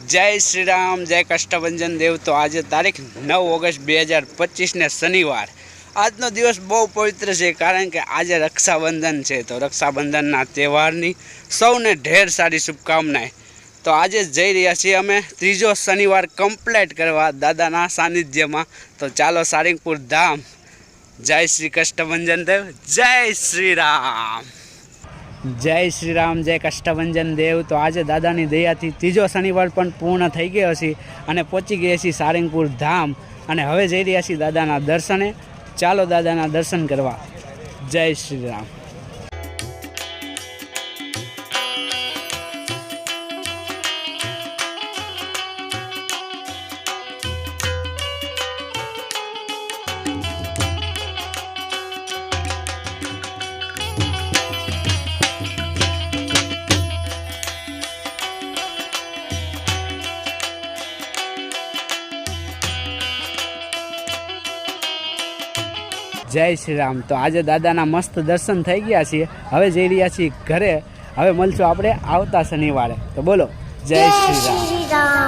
जय श्री राम, जय कष्टभंजन देव। तो आज तारीख 9 ऑगस्ट 2025 ने शनिवार। આજનો દિવસ બહુ પવિત્ર છે કારણ કે આજે રક્ષાબંધન છે। તો રક્ષાબંધનના તહેવારની સૌને ઢેર સારી શુભકામનાएं। તો આજે જઈ રહ્યા છીએ અમે ત્રીજો શનિવાર કમ્પ્લીટ કરવા દાદાના સાનિધ્યમાં। તો ચાલો સારંગપુર ધામ। જય શ્રી કષ્ટભંજન દેવ, જય શ્રી રામ। जय श्री राम, जय कष्टभंजन देव। तो आज दादानी दयाथी तीजो शनिवार पण पूर्ण थई गयो छे अने पहोंची गया छीए सारंगपुर धाम अने हवे जई रह्या छीए दादाना दर्शने। चालो दादाना दर्शन करवा। जय श्री राम। जय श्री राम। तो आज दादाना मस्त दर्शन थई गया छे। हवे जई रह्या छीए घरे। हवे मळशुं आपणे आवता शनिवारे। तो बोलो जय श्री राम।